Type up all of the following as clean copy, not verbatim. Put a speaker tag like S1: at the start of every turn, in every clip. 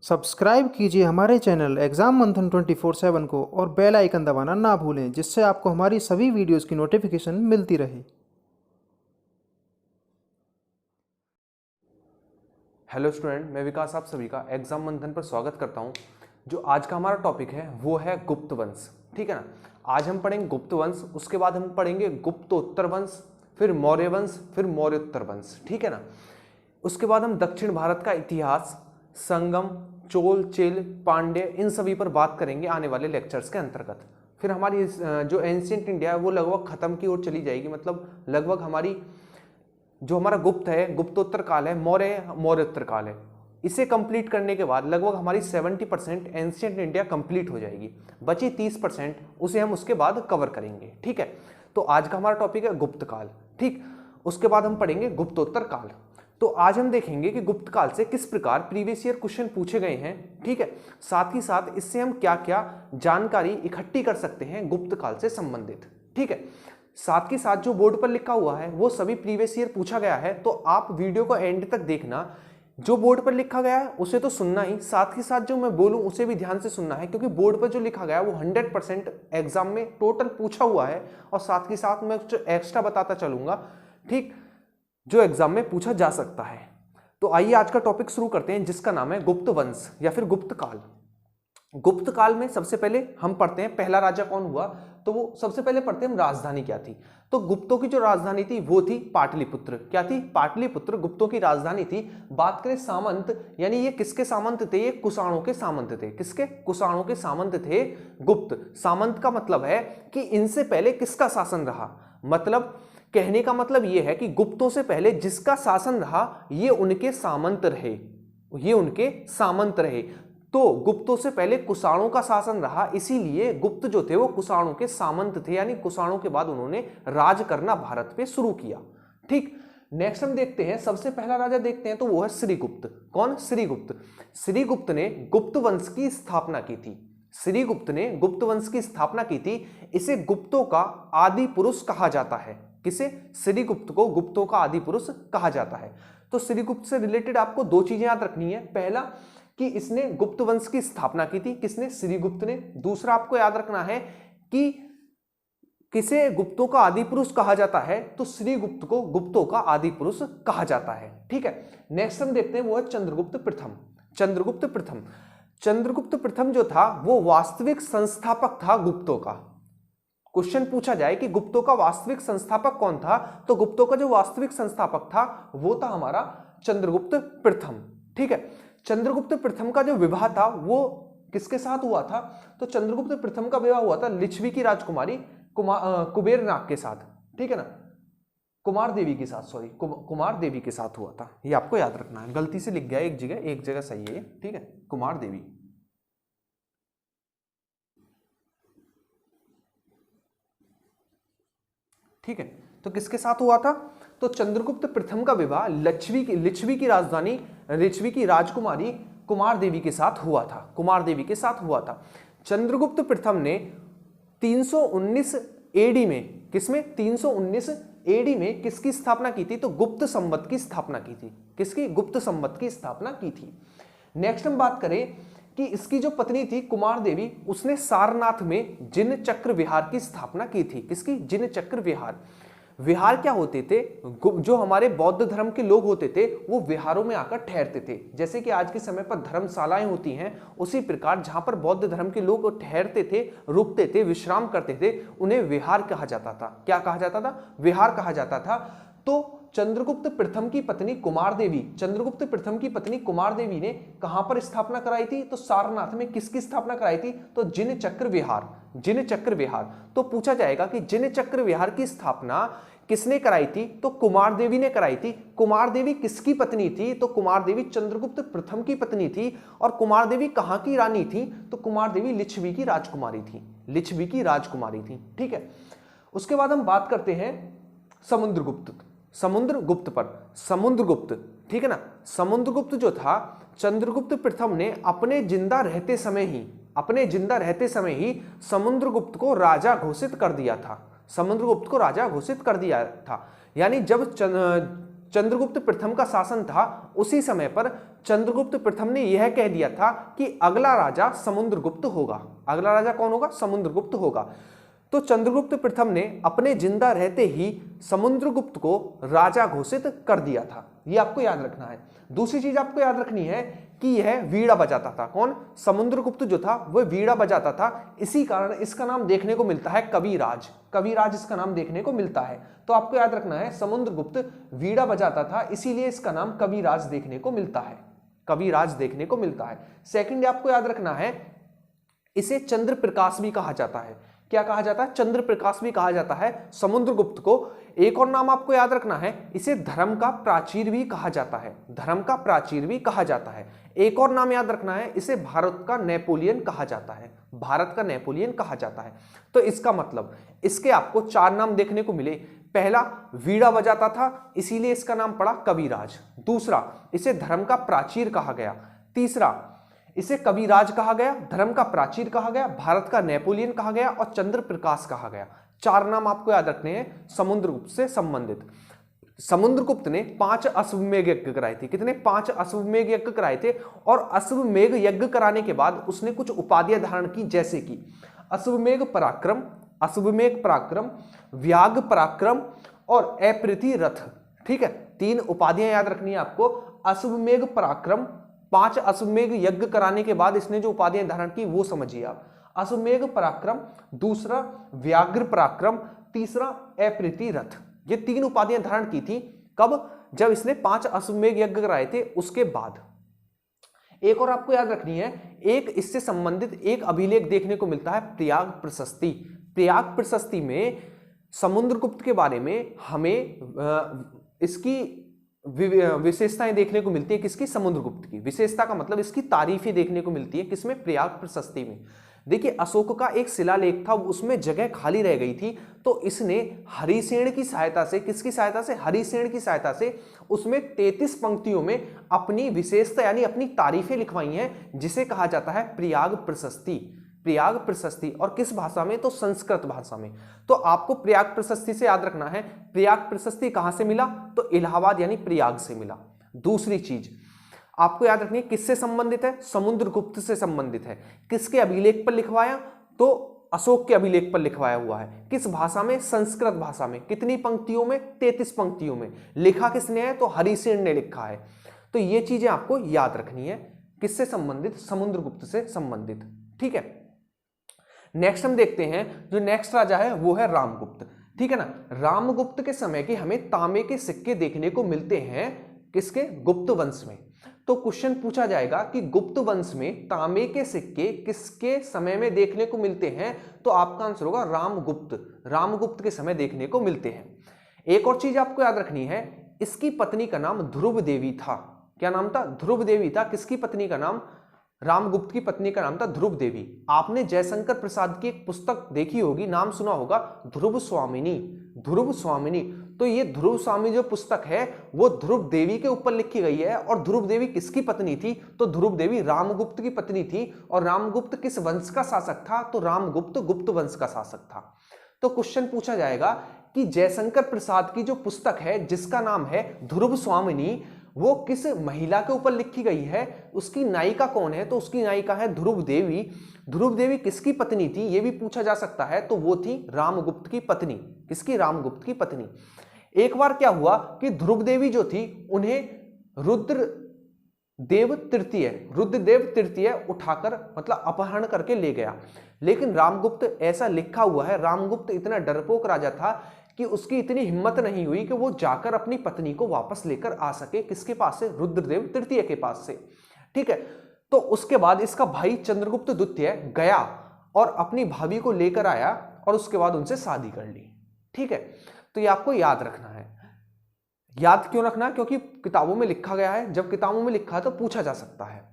S1: Subscribe कीजिए हमारे channel exam मंथन 24/7 को और बेल आइकन दबाना ना भूलें, जिससे आपको हमारी सभी वीडियोस की नोटिफिकेशन मिलती रहे।
S2: हेलो स्टूडेंट, मैं विकास आप सभी का एग्जाम मंथन पर स्वागत करता हूं। जो आज का हमारा टॉपिक है वो है गुप्त वंश। ठीक है ना। आज हम पढ़ेंगे गुप्त वंश, उसके बाद हम पढ़ेंगे गुप्तोत्तर वंश, फिर मौर्य वंश, फिर मौर्योत्तर वंश। ठीक है ना। उसके बाद हम दक्षिण भारत का इतिहास, संगम, चोल, चेल, पांड्य, इन सभी पर बात करेंगे आने वाले लेक्चर्स के अंतर्गत। फिर हमारी जो एंशियंट इंडिया है वो लगभग खत्म की ओर चली जाएगी, मतलब लगभग हमारी जो हमारा गुप्त है, गुप्तोत्तर काल है, मौर्य मौर्योत्तर काल है, इसे कंप्लीट करने के बाद लगभग हमारी 70% एंशियंट इंडिया कंप्लीट हो जाएगी। बची 30% उसे हम उसके बाद कवर करेंगे। ठीक है। तो आज का हमारा टॉपिक है गुप्त काल। ठीक। उसके बाद हम पढ़ेंगे गुप्तोत्तर काल। तो आज हम देखेंगे कि गुप्त काल से किस प्रकार प्रीवियस ईयर क्वेश्चन पूछे गए हैं। ठीक है। साथ ही साथ इससे हम क्या क्या जानकारी इकट्ठी कर सकते हैं गुप्त काल से संबंधित। ठीक है। साथ के साथ जो बोर्ड पर लिखा हुआ है वो सभी प्रीवियस ईयर पूछा गया है, तो आप वीडियो को एंड तक देखना। जो बोर्ड पर लिखा गया है उसे तो सुनना ही, साथ ही साथ जो मैं बोलूं उसे भी ध्यान से सुनना है, क्योंकि बोर्ड पर जो लिखा गया है वो 100% एग्जाम में टोटल पूछा हुआ है। और साथ के साथ मैं कुछ एक्स्ट्रा बताता चलूंगा, ठीक, जो एग्जाम में पूछा जा सकता है। तो आइए आज का टॉपिक शुरू करते हैं, जिसका नाम है गुप्त वंश या फिर गुप्त काल। गुप्त काल में सबसे पहले हम पढ़ते हैं पहला राजा कौन हुआ। तो वो सबसे पहले पढ़ते हैं हम राजधानी क्या थी। तो गुप्तों की जो राजधानी थी वो थी पाटलिपुत्र। क्या थी? पाटलिपुत्र गुप्तों की राजधानी थी। बात करें सामंत, यानी ये किसके सामंत थे? ये कुषाणों के सामंत थे। किसके? कुषाणों के सामंत थे गुप्त। सामंत का मतलब है कि इनसे पहले किसका शासन रहा, मतलब कहने का मतलब यह है कि गुप्तों से पहले जिसका शासन रहा ये उनके सामंत रहे, ये उनके सामंत रहे। तो गुप्तों से पहले कुषाणों का शासन रहा, इसीलिए गुप्त जो थे वो कुषाणों के सामंत थे, यानी कुषाणों के बाद उन्होंने राज करना भारत पे शुरू किया। ठीक। नेक्स्ट हम देखते हैं, सबसे पहला राजा देखते हैं तो वो है श्रीगुप्त। कौन? श्रीगुप्त। श्रीगुप्त ने गुप्त वंश की स्थापना की थी। श्रीगुप्त ने गुप्त वंश की स्थापना की थी। इसे गुप्तों का आदि पुरुष कहा जाता है। किसे? श्रीगुप्त को गुप्तों का आदि पुरुष कहा जाता है। तो श्रीगुप्त से रिलेटेड आपको दो चीजें याद रखनी है। पहला कि इसने गुप्त वंश की स्थापना की थी। किसने? श्रीगुप्त ने। दूसरा आपको याद रखना है कि किसे गुप्तों का आदि पुरुष कहा जाता है, तो श्रीगुप्त को गुप्तों का आदि पुरुष कहा जाता है। ठीक है। नेक्स्ट हम देखते हैं वो है चंद्रगुप्त प्रथम। चंद्रगुप्त प्रथम। चंद्रगुप्त प्रथम जो था वो वास्तविक संस्थापक था गुप्तों का। क्वेश्चन पूछा जाए कि गुप्तों का वास्तविक संस्थापक कौन था, तो गुप्तों का जो वास्तविक संस्थापक था वो था हमारा चंद्रगुप्त प्रथम। ठीक है। चंद्रगुप्त प्रथम का जो विवाह था वो किसके साथ हुआ था? तो चंद्रगुप्त प्रथम का विवाह हुआ था लिच्छवी की राजकुमारी कुबेर नाग के साथ। ठीक है ना, कुमार देवी के साथ, सॉरी कुमार देवी के साथ हुआ था। ये आपको याद रखना है, गलती से लिख गया एक जगह सही है। ठीक है, कुमार देवी। ठीक है। तो किसके साथ हुआ था? तो चंद्रगुप्त प्रथम का विवाह लिच्छवी की राजधानी, लिच्छवी की राजकुमारी कुमार देवी के साथ हुआ था। कुमार देवी के साथ हुआ था। चंद्रगुप्त प्रथम ने 319 एडी में, किसमें? 319 एडी में किसकी स्थापना की थी? तो गुप्त संवत की स्थापना की थी। किसकी? गुप्त संवत की स्थापना की थी। नेक्स्ट हम बात करें कि इसकी जो पत्नी थी कुमार देवी, उसने सारनाथ में जिन चक्र विहार की स्थापना की थी। किसकी? जिन चक्र विहार। विहार क्या होते थे? जो हमारे बौद्ध धर्म के लोग होते थे वो विहारों में आकर ठहरते थे। जैसे कि आज के समय पर धर्मशालाएं होती हैं, उसी प्रकार जहां पर बौद्ध धर्म के लोग ठहरते थे, रुकते थे, विश्राम करते थे, उन्हें विहार कहा जाता था। क्या कहा जाता था? विहार कहा जाता था। तो चंद्रगुप्त प्रथम की पत्नी कुमार देवी, चंद्रगुप्त प्रथम की पत्नी कुमार देवी ने कहां पर स्थापना कराई थी? तो सारनाथ में। किसकी स्थापना कराई थी? तो जिन चक्र विहार। जिन चक्र विहार। तो पूछा जाएगा कि जिन चक्र विहार की स्थापना किसने कराई थी? तो कुमार देवी ने कराई थी। कुमार देवी किसकी पत्नी थी? तो कुमार देवी चंद्रगुप्त प्रथम की पत्नी थी। और कुमार देवी कहां की रानी थी? तो कुमार देवी लिच्छवी की राजकुमारी थी। लिच्छवी की राजकुमारी थी। ठीक है। उसके बाद हम बात करते हैं समुद्रगुप्त, समुद्रगुप्त पर। समुद्रगुप्त, ठीक है ना, समुद्रगुप्त जो था, चंद्रगुप्त प्रथम ने अपने जिंदा रहते समय ही समुद्रगुप्त को राजा घोषित कर दिया था। समुद्रगुप्त को राजा घोषित कर दिया था। यानी जब चंद्रगुप्त प्रथम का शासन था, उसी समय पर चंद्रगुप्त प्रथम ने यह कह दिया था कि अगला राजा समुद्रगुप्त होगा। अगला राजा कौन होगा? समुद्रगुप्त होगा। तो चंद्रगुप्त प्रथम ने अपने जिंदा रहते ही समुद्रगुप्त को राजा घोषित कर दिया था। ये आपको याद रखना है। दूसरी चीज आपको याद रखनी है कि यह वीणा बजाता था। कौन? समुद्रगुप्त जो था वह वीणा बजाता था, इसी कारण इसका नाम देखने को मिलता है कविराज। कविराज इसका नाम देखने को मिलता है। तो आपको याद रखना है समुद्रगुप्त वीणा बजाता था, इसीलिए इसका नाम कविराज देखने को मिलता है। कविराज देखने को मिलता है। सेकंड आपको याद रखना है, इसे चंद्र प्रकाश भी कहा जाता है। क्या कहा जाता है? चंद्र प्रकाश भी कहा जाता है समुद्रगुप्त को। एक और नाम आपको याद रखना है, इसे धर्म का प्राचीर भी कहा जाता है। धर्म का प्राचीर भी कहा जाता है। एक और नाम याद रखना है, इसे भारत का नेपोलियन कहा जाता है। भारत का नेपोलियन कहा जाता है। तो इसका मतलब इसके आपको 4 नाम देखने को मिले। पहला, वीणा बजाता था, इसीलिए इसका नाम पड़ा कविराज। दूसरा, इसे धर्म का प्राचीर कहा गया। तीसरा, इसे कविराज कहा गया, धर्म का प्राचीर कहा गया, भारत का नेपोलियन कहा गया और चंद्र प्रकाश कहा गया। 4 नाम आपको याद रखने हैं समुद्रगुप्त से संबंधित। समुद्रगुप्त ने 5 अश्वमेध यज्ञ कराए थे। कितने? 5 अश्वमेध यज्ञ कराए थे। और अश्वमेध यज्ञ कराने के बाद उसने कुछ उपाधियां धारण की, जैसे कि अश्वमेध पराक्रम, अश्वमेध पराक्रम, व्याघ पराक्रम और अप्रति रथ। ठीक है, 3 उपाधियां याद रखनी है आपको। अश्वमेध पराक्रम, 5 अश्वमेध यज्ञ कराने के बाद इसने जो उपाधियां धारण की वो समझिए आप। अश्वमेध पराक्रम, दूसरा व्याघ्र पराक्रम, तीसरा अप्रति रथ। ये 3 उपाधियां धारण की थी। कब? जब इसने 5 अश्वमेध यज्ञ कराए थे उसके बाद। एक और आपको याद रखनी है, एक इससे संबंधित एक अभिलेख देखने को मिलता है, प्रयाग प्रशस्ति। प्रयाग प्रशस्ति में समुद्रगुप्त के बारे में हमें इसकी विशेषताएं देखने को मिलती है। किसकी? समुद्रगुप्त की। विशेषता का मतलब इसकी तारीफें देखने को मिलती है। किसमें? प्रयाग प्रशस्ति में। देखिए, अशोक का एक शिलालेख था, उसमें जगह खाली रह गई थी, तो इसने हरिसेन की सहायता से, किसकी सहायता से? हरिसेन की सहायता से उसमें 33 पंक्तियों में अपनी विशेषता यानी अपनी तारीफें लिखवाई हैं, जिसे कहा जाता है प्रयाग प्रशस्ति। प्रयाग प्रशस्ति। और किस भाषा में? तो संस्कृत भाषा में। तो आपको प्रयाग प्रशस्ति से याद रखना है, प्रयाग प्रशस्ति कहां से मिला? तो इलाहाबाद यानी प्रयाग से मिला। दूसरी चीज आपको याद रखनी है, किससे संबंधित है? समुद्रगुप्त से संबंधित है। किसके अभिलेख पर लिखवाया? तो अशोक के अभिलेख पर लिखवाया हुआ है। किस भाषा में? संस्कृत भाषा में। कितनी पंक्तियों में? 33 पंक्तियों में। लिखा किसने है? तो हरिसेन ने लिखा है। तो ये चीजें आपको याद रखनी है। किससे संबंधित? समुद्रगुप्त से संबंधित। ठीक है, नेक्स्ट हम देखते हैं, जो नेक्स्ट राजा है वो है रामगुप्त। ठीक है ना। रामगुप्त के समय के हमें तांबे के सिक्के देखने को मिलते हैं। किसके? गुप्त वंश में। तो क्वेश्चन पूछा जाएगा कि गुप्त वंश में तांबे के सिक्के किसके समय में देखने को मिलते हैं? तो आपका आंसर होगा रामगुप्त। रामगुप्त के समय देखने को मिलते हैं। एक और चीज आपको याद रखनी है, इसकी पत्नी का नाम ध्रुव देवी था। क्या नाम था? ध्रुव देवी था। किसकी पत्नी का नाम? रामगुप्त की पत्नी का नाम था ध्रुव देवी। आपने जयशंकर प्रसाद की एक पुस्तक देखी होगी, नाम सुना होगा, ध्रुव स्वामिनी। ध्रुव स्वामिनी। तो ये ध्रुव स्वामी जो पुस्तक है वो ध्रुव देवी के ऊपर लिखी गई है। और ध्रुव देवी किसकी पत्नी थी? तो ध्रुव देवी रामगुप्त की पत्नी थी। और रामगुप्त किस वंश का शासक था? तो रामगुप्त गुप्त वंश का शासक था। तो क्वेश्चन पूछा जाएगा कि जयशंकर प्रसाद की जो पुस्तक है जिसका नाम है ध्रुव स्वामिनी, वो किस महिला के ऊपर लिखी गई है? उसकी नायिका कौन है? तो उसकी नायिका है ध्रुव देवी। ध्रुव देवी किसकी पत्नी थी? ये भी पूछा जा सकता है। तो वो थी रामगुप्त की पत्नी। किसकी? रामगुप्त की पत्नी। एक बार क्या हुआ कि ध्रुव देवी जो थी उन्हें रुद्रदेव तृतीय उठाकर मतलब अपहरण करके ले गया। लेकिन रामगुप्त, ऐसा लिखा हुआ है, रामगुप्त इतना डरपोक राजा था कि उसकी इतनी हिम्मत नहीं हुई कि वो जाकर अपनी पत्नी को वापस लेकर आ सके। किसके पास से? रुद्रदेव तृतीय के पास से। ठीक है, तो उसके बाद इसका भाई चंद्रगुप्त द्वितीय गया और अपनी भाभी को लेकर आया और उसके बाद उनसे शादी कर ली। ठीक है, तो ये आपको याद रखना है। याद क्यों रखना? क्योंकि किताबों में लिखा गया है। जब किताबों में लिखा है तो पूछा जा सकता है।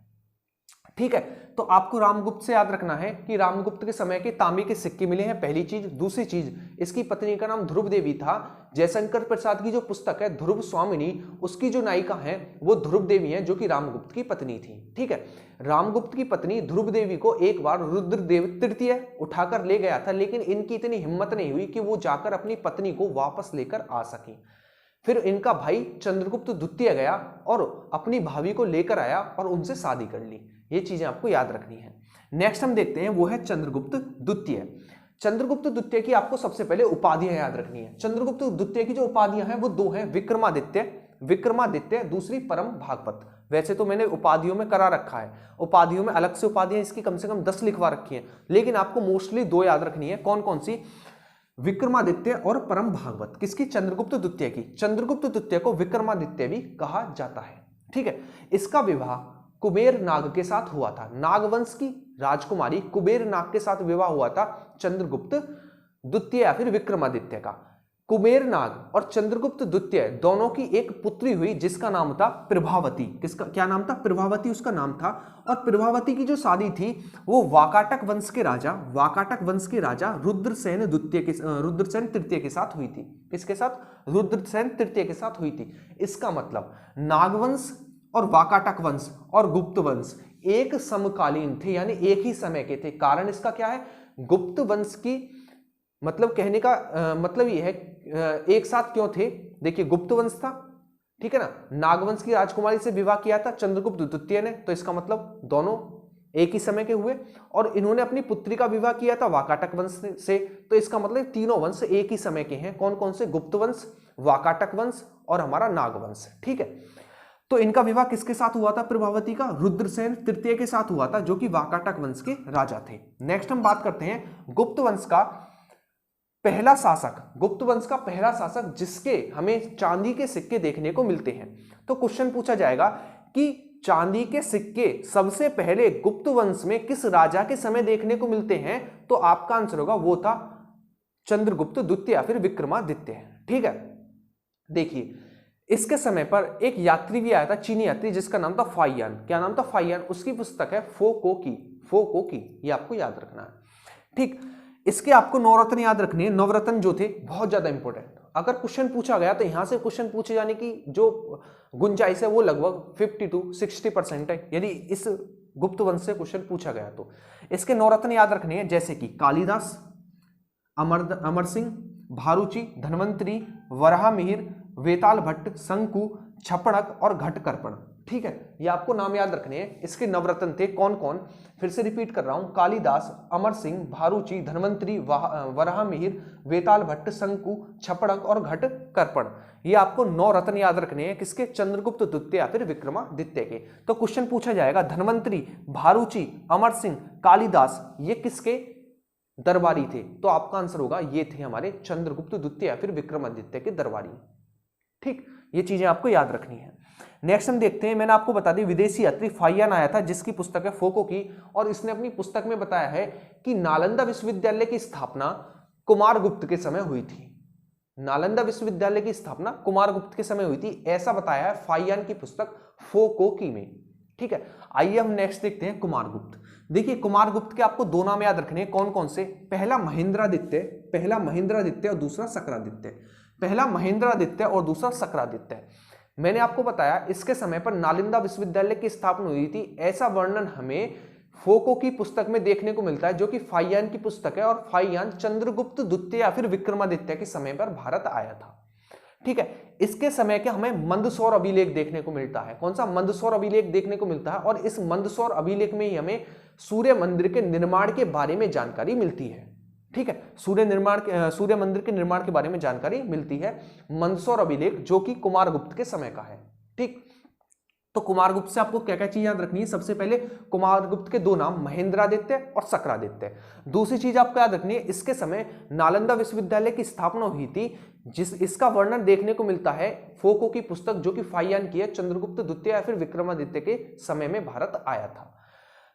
S2: ठीक है, तो आपको रामगुप्त से याद रखना है कि रामगुप्त के समय के तांबे के सिक्के मिले हैं, पहली चीज। दूसरी चीज, इसकी पत्नी का नाम ध्रुव देवी था। जयशंकर प्रसाद की जो पुस्तक है ध्रुव स्वामिनी, उसकी जो नायिका है वो ध्रुव देवी है, जो कि रामगुप्त की पत्नी थी। ठीक है, रामगुप्त की पत्नी ध्रुव देवी को एक बार रुद्रदेव तृतीय उठाकर ले गया था, लेकिन इनकी इतनी हिम्मत नहीं हुई कि वो जाकर अपनी पत्नी को वापस लेकर आ सकी। फिर इनका भाई चंद्रगुप्त द्वितीय गया और अपनी भाभी को लेकर आया और उनसे शादी कर ली। ये चीजें आपको याद रखनी है। नेक्स्ट हम देखते हैं, वो है चंद्रगुप्त द्वितीय। चंद्रगुप्त द्वितीय की आपको सबसे पहले उपाधियां याद रखनी है। चंद्रगुप्त द्वितीय की जो उपाधियां हैं वो दो हैं, विक्रमादित्य, दूसरी परम भागवत। वैसे तो मैंने उपाधियों में करा रखा है, उपाधियों में अलग से उपाधियां इसकी कम से कम 10 लिखवा रखी हैं, लेकिन आपको मोस्टली दो याद रखनी है। कौन कौन सी? विक्रमादित्य और परम भागवत। किसकी? चंद्रगुप्त द्वितीय की। चंद्रगुप्त द्वितीय को विक्रमादित्य भी कहा जाता है। ठीक है, इसका विवाह कुबेर नाग के साथ हुआ था। नागवंश की राजकुमारी कुबेर नाग के साथ विवाह हुआ था चंद्रगुप्त द्वितीय या फिर विक्रमादित्य का। कुबेर नाग और चंद्रगुप्त द्वितीय दोनों की एक पुत्री हुई जिसका नाम था प्रभावती। किसका क्या नाम था? प्रभावती उसका नाम था। और प्रभावती की जो शादी थी वो वाकाटक वंश के राजा रुद्रसेन तृतीय के साथ हुई थी। किसके साथ? रुद्रसेन तृतीय के साथ हुई थी। इसका मतलब नागवंश और वाकाटक वंश और गुप्त वंश एक समकालीन थे, यानी एक ही समय के थे। कारण इसका क्या है? गुप्त वंश की मतलब कहने का मतलब ये है एक साथ क्यों थे। देखिए, गुप्त वंश था, ठीक है ना, नागवंश की राजकुमारी से विवाह किया था चंद्रगुप्त द्वितीय ने, तो इसका मतलब दोनों एक ही समय के हुए। और इन्होंने अपनी पुत्री का विवाह किया था वाकाटक वंश से, तो इसका मतलब तीनों वंश एक ही समय के हैं। कौन कौन से? गुप्त वंश, वाकाटक वंश और हमारा नागवंश। ठीक है, तो इनका विवाह किसके साथ हुआ था? प्रभावती का रुद्रसेन तृतीय के साथ हुआ था, जो कि वाकाटक वंश के राजा थे। नेक्स्ट हम बात करते हैं गुप्त वंश का पहला शासक जिसके हमें चांदी के सिक्के देखने को मिलते हैं। तो क्वेश्चन पूछा जाएगा कि चांदी के सिक्के सबसे पहले गुप्त वंश में किस राजा के समय देखने को मिलते हैं? तो आपका आंसर होगा वो था चंद्रगुप्त द्वितीय या फिर विक्रमादित्य। ठीक है, देखिए इसके समय पर एक यात्री भी आया था, चीनी यात्री, जिसका नाम था फाइयान। क्या नाम था? फाइयान। उसकी पुस्तक है फोको की, ये आपको याद रखना है। ठीक, इसके आपको नवरत्न याद रखने हैं। नवरत्न जो थे बहुत ज्यादा इंपॉर्टेंट, अगर क्वेश्चन पूछा गया तो यहां से क्वेश्चन पूछे जाने की जो गुंजाइश है वो लगभग 50 to 60% है, यदि इस गुप्त वंश से क्वेश्चन पूछा गया तो। इसके नवरत्न याद रखने हैं, जैसे कि कालिदास, अमर सिंह, भारूची, धन्वंतरी, वराहमिहिर, वेताल भट्ट, शंकु, छपड़क और घटकर्पण। ठीक है, ये आपको नाम याद रखने हैं। इसके नवरत्न थे कौन कौन? फिर से रिपीट कर रहा हूं, कालिदास, अमर सिंह, भारूची, धन्वंतरी, वराहमिहिर, वेताल भट्ट, शंकु, छपड़क और घटकर्पण। ये आपको 9 रत्न याद रखने हैं। किसके? चंद्रगुप्त द्वितीय या फिर विक्रमादित्य के। तो क्वेश्चन पूछा जाएगा धन्वंतरी, भारूची, अमर सिंह, कालिदास, ये किसके दरबारी थे? तो आपका आंसर होगा ये थे हमारे चंद्रगुप्त द्वितीय या फिर विक्रमादित्य के दरबारी। ठीक, ये चीजें आपको याद रखनी है। नेक्स्ट हम देखते हैं, मैंने आपको बता दी विदेशी यात्री फाइयान आया था, जिसकी पुस्तक है फोको की, और इसने अपनी पुस्तक में बताया है कि नालंदा विश्वविद्यालय की स्थापना कुमारगुप्त के समय हुई थी। नालंदा विश्वविद्यालय की स्थापना कुमारगुप्त के समय हुई थी, ऐसा बताया है फाइयान की पुस्तक फोको की में। ठीक है, आइए हम नेक्स्ट देखते हैं कुमारगुप्त। देखिए कुमारगुप्त के आपको 2 नाम याद रखने हैं। कौन कौन से? पहला महेंद्रादित्य और दूसरा सक्रादित्य। पहला महेंद्रादित्य और दूसरा सक्रादित्य। मैंने आपको बताया इसके समय पर नालंदा विश्वविद्यालय की स्थापना हुई थी, ऐसा वर्णन हमें फोको की पुस्तक में देखने को मिलता है, जो कि फाइयान की पुस्तक है, और फाइयान चंद्रगुप्त द्वितीय या फिर विक्रमादित्य के समय पर भारत आया था। ठीक है, इसके समय के हमें मंदसौर अभिलेख देखने को मिलता है। कौन सा? मंदसौर अभिलेख देखने को मिलता है, और इस मंदसौर अभिलेख में ही हमें सूर्य मंदिर के निर्माण के बारे में जानकारी मिलती है। ठीक है, सूर्य मंदिर के निर्माण के बारे में जानकारी मिलती है मंदसौर अभिलेख, जो कि कुमारगुप्त के समय का है। ठीक, तो कुमारगुप्त से आपको क्या क्या चीज याद रखनी है? सबसे पहले कुमारगुप्त के 2 नाम महेंद्रादित्य और सक्रादित्य। दूसरी चीज आपको याद रखनी है, इसके समय नालंदा विश्वविद्यालय की स्थापना हुई थी, इसका वर्णन देखने को मिलता है फोको की पुस्तक, जो कि फाइयान की है, चंद्रगुप्त द्वितीय या फिर विक्रमादित्य के समय में भारत आया था।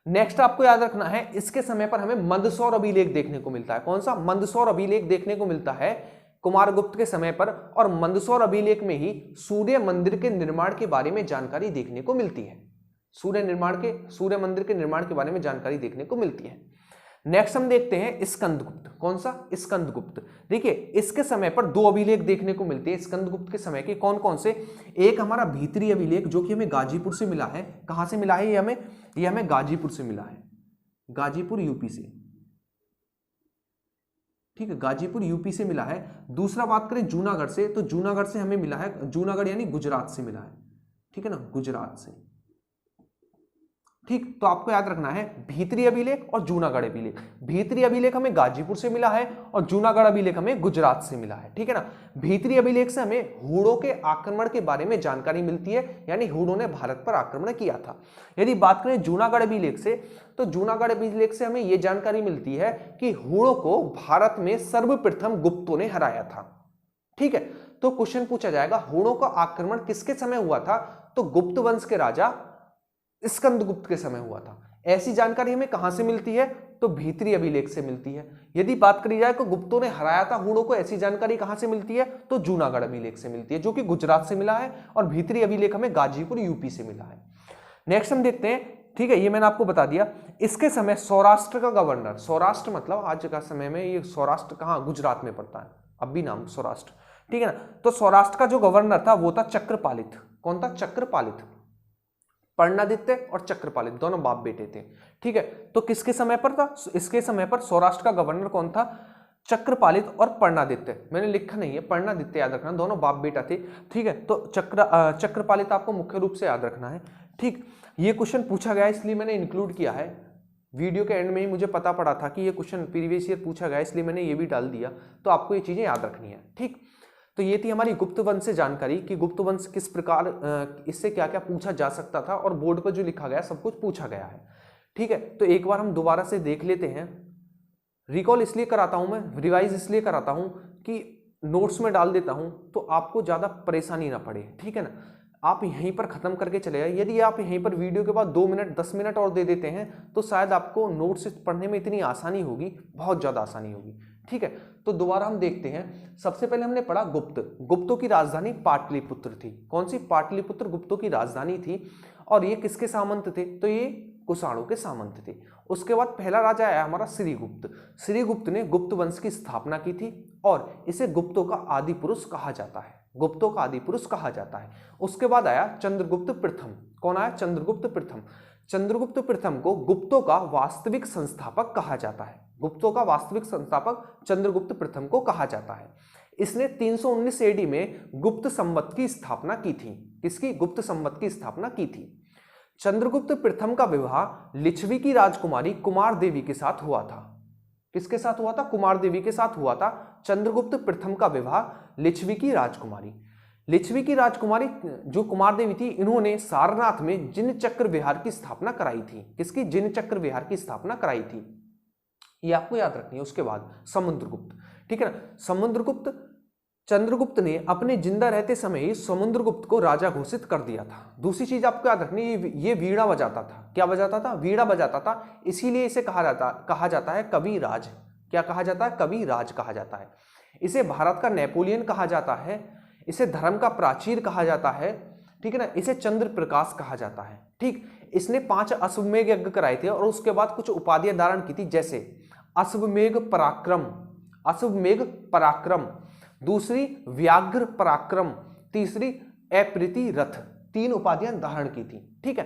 S2: नेक्स्ट आपको याद रखना है, इसके समय पर हमें मंदसौर अभिलेख देखने को मिलता है। कौन सा? मंदसौर अभिलेख देखने को मिलता है कुमारगुप्त के समय पर, और मंदसौर अभिलेख में ही सूर्य मंदिर के निर्माण के बारे में जानकारी देखने को मिलती है। सूर्य मंदिर के निर्माण के बारे में जानकारी देखने को मिलती है। नेक्स्ट हम देखते हैं स्कंदगुप्त। कौन सा? स्कंदगुप्त। देखिए इसके समय पर 2 अभिलेख देखने को मिलते हैं स्कंदगुप्त के समय के। कौन कौन से? एक हमारा भीतरी अभिलेख, जो कि हमें गाजीपुर से मिला है। कहां से मिला है ये हमें गाजीपुर से मिला है, गाजीपुर यूपी से। ठीक है, गाजीपुर यूपी से मिला है। दूसरा बात करें जूनागढ़ से, तो जूनागढ़ से हमें मिला है, जूनागढ़ यानी गुजरात से मिला है, ठीक है ना, गुजरात से। ठीक, तो आपको याद रखना है भीतरी अभिलेख और जूनागढ़ अभिलेख। भीतरी अभिलेख हमें गाजीपुर से मिला है और जूनागढ़ अभिलेख हमें गुजरात से मिला है, ठीक है ना। भीतरी अभिलेख से हमें हूणों के आक्रमण के बारे में जानकारी मिलती है, यानी हूणों ने भारत पर आक्रमण किया था। यदि बात करें जूनागढ़ अभिलेख से, तो जूनागढ़ अभिलेख से हमें यह जानकारी मिलती है कि हूणों को भारत में सर्वप्रथम गुप्तों ने हराया था। ठीक है, तो क्वेश्चन पूछा जाएगा हूणों का आक्रमण किसके समय हुआ था, तो गुप्त वंश के राजा स्कंदगुप्त के समय हुआ था। ऐसी जानकारी हमें कहां से मिलती है, तो भीतरी अभिलेख से मिलती है। यदि बात करी जाए तो गुप्तों ने हराया था हूणों को, ऐसी जानकारी कहां से मिलती है, तो जूनागढ़ अभिलेख से मिलती है, जो कि गुजरात से मिला है, और भीतरी अभिलेख हमें गाजीपुर यूपी से मिला है। नेक्स्ट हम देखते हैं, ठीक है, ये मैंने आपको बता दिया। इसके समय सौराष्ट्र का गवर्नर, सौराष्ट्र मतलब आज का समय में ये सौराष्ट्र कहां, गुजरात में पड़ता है, अब भी नाम सौराष्ट्र, ठीक है ना। तो सौराष्ट्र का जो गवर्नर था वो था चक्रपालित। कौन था, चक्रपालित। पर्णादित्य और चक्रपालित दोनों बाप बेटे थे, ठीक है। तो किसके समय पर था, इसके समय पर सौराष्ट्र का गवर्नर कौन था, चक्रपालित और पर्णादित्य। मैंने लिखा नहीं है, पर्णादित्य याद रखना, दोनों बाप बेटा थे, ठीक है। तो चक्रपालित आपको मुख्य रूप से याद रखना है, ठीक। ये क्वेश्चन पूछा गया इसलिए मैंने इंक्लूड किया है, वीडियो के एंड में ही मुझे पता पड़ा था कि ये क्वेश्चन प्रीवियस ईयर पूछा गया, इसलिए मैंने ये भी डाल दिया। तो आपको ये चीजें याद रखनी है, ठीक। तो ये थी हमारी गुप्त वंश से जानकारी कि गुप्त वंश किस प्रकार, इससे क्या क्या पूछा जा सकता था, और बोर्ड पर जो लिखा गया सब कुछ पूछा गया है, ठीक है। तो एक बार हम दोबारा से देख लेते हैं। रिकॉल इसलिए कराता हूं मैं, रिवाइज इसलिए कराता हूं कि नोट्स में डाल देता हूं तो आपको ज्यादा परेशानी ना पड़े, ठीक है ना। आप यहीं पर खत्म करके चले जाए। यदि आप यहीं पर वीडियो के बाद 2 मिनट 10 मिनट और दे देते हैं तो शायद आपको नोट्स पढ़ने में इतनी आसानी होगी, बहुत ज्यादा आसानी होगी, ठीक है। तो दोबारा हम देखते हैं। सबसे पहले हमने पढ़ा गुप्त, गुप्तों की राजधानी पाटलिपुत्र थी। कौन सी, पाटलिपुत्र गुप्तों की राजधानी थी। और ये किसके सामंत थे, तो ये कुषाणों के सामंत थे। उसके बाद पहला राजा आया हमारा श्रीगुप्त। श्रीगुप्त ने गुप्त वंश की स्थापना की थी और इसे गुप्तों का आदि पुरुष कहा जाता है, गुप्तों का आदि पुरुष कहा जाता है। उसके बाद आया चंद्रगुप्त प्रथम। कौन आया, चंद्रगुप्त प्रथम। चंद्रगुप्त प्रथम को गुप्तों का वास्तविक संस्थापक कहा जाता है, गुप्तों का वास्तविक संस्थापक चंद्रगुप्त प्रथम को कहा जाता है। इसने 319 एडी में गुप्त संवत की स्थापना की थी। किसकी, गुप्त संवत की स्थापना की थी। चंद्रगुप्त प्रथम का विवाह लिच्छवी की राजकुमारी कुमार देवी के साथ हुआ था। किसके साथ हुआ था, कुमार देवी के साथ हुआ था। चंद्रगुप्त प्रथम का विवाह लिच्छवी की राजकुमारी, लिच्छवी की राजकुमारी जो कुमार देवी थी, इन्होंने सारनाथ में जिन चक्र विहार की स्थापना कराई थी। किसकी, जिन चक्र विहार की स्थापना कराई थी, ये आपको याद रखनी है। उसके बाद समुद्रगुप्त, ठीक है ना। समुद्रगुप्त, चंद्रगुप्त ने अपने जिंदा रहते समय ही समुद्रगुप्त को राजा घोषित कर दिया था। दूसरी चीज आपको याद रखनी है, ये वीणा बजाता था। क्या बजाता था, वीणा बजाता था, इसीलिए इसे कहा जाता है कवि राज। क्या कहा जाता है, कवि राज कहा जाता है। इसे भारत का नेपोलियन कहा जाता है, इसे धर्म का प्राचीर कहा जाता है, ठीक है ना। इसे चंद्र प्रकाश कहा जाता है, ठीक। इसने 5 अश्वमेघ यज्ञ कराए थे और उसके बाद कुछ उपाधियां धारण की थी, जैसे अश्वमेघ पराक्रम, अश्वमेघ पराक्रम, दूसरी व्याघ्र पराक्रम, तीसरी अप्रीति रथ, 3 उपाधियां धारण की थी, ठीक है।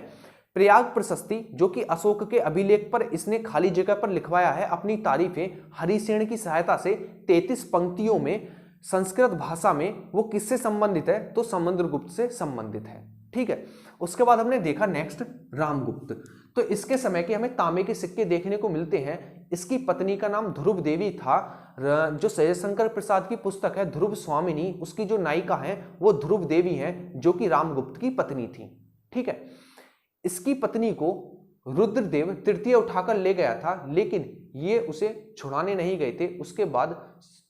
S2: प्रयाग प्रशस्ति, जो कि अशोक के अभिलेख पर इसने खाली जगह पर लिखवाया है अपनी तारीफें हरिसेन की सहायता से 33 पंक्तियों में संस्कृत भाषा में, वो किससे संबंधित है, तो समुद्रगुप्त से संबंधित है, ठीक है। उसके बाद हमने देखा नेक्स्ट रामगुप्त। तो इसके समय के हमें तांबे के सिक्के देखने को मिलते हैं। इसकी पत्नी का नाम ध्रुव देवी था। जो जयशंकर प्रसाद की पुस्तक है ध्रुव स्वामिनी, उसकी जो नायिका है वो ध्रुव देवी है, जो कि रामगुप्त की पत्नी थी, ठीक है। इसकी पत्नी को रुद्रदेव तृतीय उठाकर ले गया था, लेकिन ये उसे छुड़ाने नहीं गए थे। उसके बाद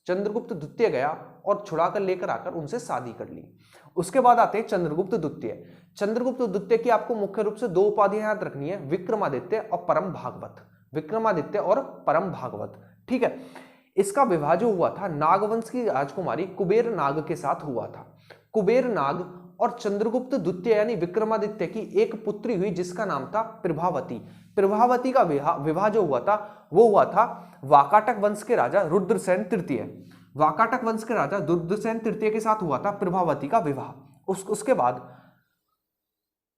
S2: चंद्रगुप्त द्वितीय गया और छुड़ाकर लेकर आकर उनसे शादी कर ली। उसके बाद आते हैं चंद्रगुप्त द्वितीय। चंद्रगुप्त द्वितीय की आपको मुख्य रूप से 2 उपाधियां याद रखनी है, विक्रमादित्य और परम भागवत। विक्रमादित्य और परम भागवत, ठीक है। इसका विवाह जो हुआ था नागवंश की राजकुमारी कुबेर नाग के साथ हुआ था। कुबेर नाग और चंद्रगुप्त द्वितीय यानी विक्रमादित्य की एक पुत्री हुई जिसका नाम था प्रभावती। प्रभावती का विवाह जो हुआ था वो हुआ था वाकाटक वंश के राजा रुद्रसेन तृतीय। वाकाटक वंश के राजा रुद्रसेन तृतीय के साथ हुआ था प्रभावती का विवाह। उसके बाद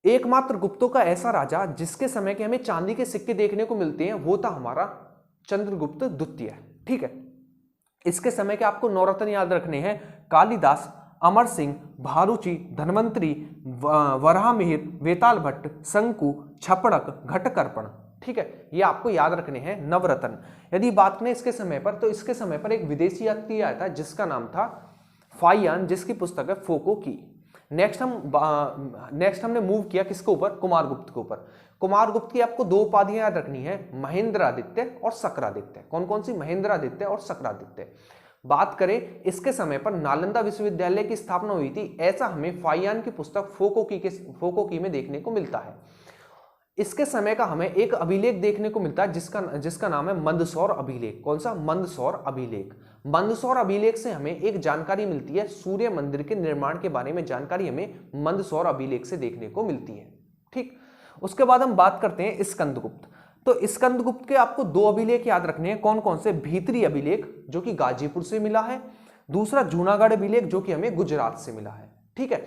S2: एकमात्र गुप्तों का ऐसा राजा जिसके समय के हमें चांदी के सिक्के देखने को मिलते हैं वो था हमारा चंद्रगुप्त द्वितीय, ठीक है। इसके समय के आपको नौरत्न याद रखने हैं, कालिदास, अमर सिंह, भारूची, धन्वंतरी, वराहमिहिर, वेताल भट्ट, शंकु, छपड़क, घटकर्पण। ठीक है, ये आपको याद रखने हैं नवरत्न। यदि बात करें इसके समय पर, तो इसके समय पर एक विदेशी यात्री आया था जिसका नाम था फाइयान, जिसकी पुस्तक है फोको की। नेक्स्ट हमने मूव किया किसके ऊपर, कुमारगुप्त के ऊपर। कुमारगुप्त की आपको 2 उपाधियां याद रखनी है, महेंद्रादित्य और शक्रादित्य। कौन कौन सी, महेंद्रादित्य और शक्रादित्य। बात करें इसके समय पर नालंदा विश्वविद्यालय की स्थापना हुई थी, ऐसा हमें फाइयान की पुस्तक फोको की में देखने को मिलता है। इसके समय का हमें एक अभिलेख देखने को मिलता है जिसका नाम है मंदसौर अभिलेख। कौन सा, मंदसौर अभिलेख। मंदसौर अभिलेख से हमें एक जानकारी मिलती है, सूर्य मंदिर के निर्माण के बारे में जानकारी हमें मंदसौर अभिलेख से देखने को मिलती है। ठीक, उसके बाद हम बात करते हैं स्कंदगुप्त। तो स्कंदगुप्त के आपको 2 अभिलेख याद रखने हैं, कौन कौन से, भीतरी अभिलेख जो कि गाजीपुर से मिला है, दूसरा जूनागढ़ अभिलेख जो कि हमें गुजरात से मिला है। ठीक है,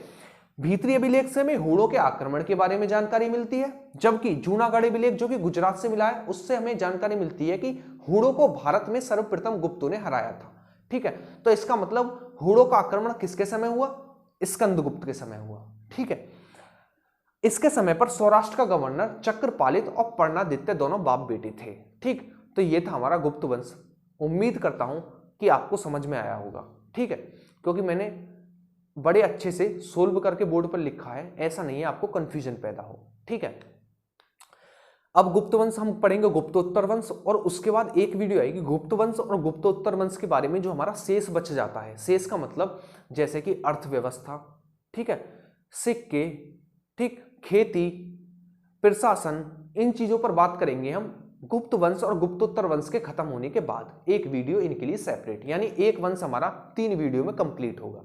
S2: भीतरी अभिलेख से हमें हूणों के आक्रमण के बारे में जानकारी मिलती है, जबकि जूनागढ़ अभिलेख जो कि गुजरात से मिला है उससे हमें जानकारी मिलती है कि हूणों को भारत में सर्वप्रथम गुप्तों ने हराया था। ठीक है, तो इसका मतलब हूणों का आक्रमण किसके समय हुआ, स्कंदगुप्त के समय हुआ। ठीक है, इसके समय पर सौराष्ट्र का गवर्नर चक्रपालित और पर्णादित्य दोनों बाप बेटे थे। ठीक, तो ये था हमारा गुप्त वंश। उम्मीद करता हूं कि आपको समझ में आया होगा। ठीक है, क्योंकि मैंने बड़े अच्छे से सोल्व करके बोर्ड पर लिखा है, ऐसा नहीं है आपको कंफ्यूजन पैदा हो। ठीक है, अब गुप्त वंश हम पढ़ेंगे, गुप्तोत्तर वंश, और उसके बाद एक वीडियो आएगी गुप्त वंश और गुप्तोत्तर वंश के बारे में जो हमारा शेष बच जाता है। शेष का मतलब जैसे कि अर्थव्यवस्था, ठीक है, सिक्के, ठीक, खेती, प्रशासन, इन चीजों पर बात करेंगे हम गुप्त वंश और गुप्तोत्तर वंश के खत्म होने के बाद। एक वीडियो इनके लिए सेपरेट, यानी एक वंश हमारा 3 वीडियो में कंप्लीट होगा।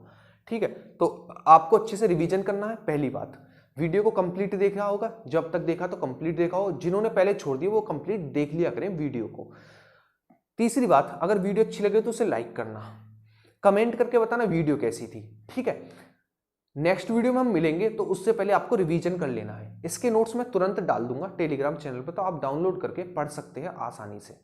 S2: ठीक है, तो आपको अच्छे से रिवीजन करना है। पहली बात, वीडियो को कंप्लीट देखा होगा, जब तक देखा तो कंप्लीट देखा हो, जिन्होंने पहले छोड़ दिया वो कंप्लीट देख लिया करें वीडियो को। तीसरी बात, अगर वीडियो अच्छी लगे तो उसे लाइक करना, कमेंट करके बताना वीडियो कैसी थी। ठीक है, नेक्स्ट वीडियो में हम मिलेंगे, तो उससे पहले आपको रिवीजन कर लेना है। इसके नोट्स मैं तुरंत डाल दूंगा टेलीग्राम चैनल पर, तो आप डाउनलोड करके पढ़ सकते हैं आसानी से।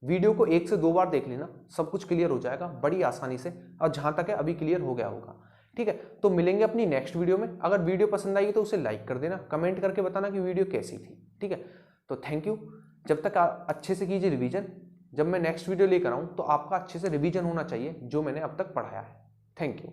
S2: वीडियो को 1 से 2 बार देख लेना, सब कुछ क्लियर हो जाएगा बड़ी आसानी से, और जहां तक है अभी क्लियर हो गया होगा। ठीक है, तो मिलेंगे अपनी नेक्स्ट वीडियो में। अगर वीडियो पसंद आई तो उसे लाइक कर देना, कमेंट करके बताना कि वीडियो कैसी थी। ठीक है, तो थैंक यू। जब तक अच्छे से कीजिए रिवीजन, जब मैं नेक्स्ट वीडियो लेकर आऊँ तो आपका अच्छे से रिवीजन होना चाहिए जो मैंने अब तक पढ़ाया है। Thank you.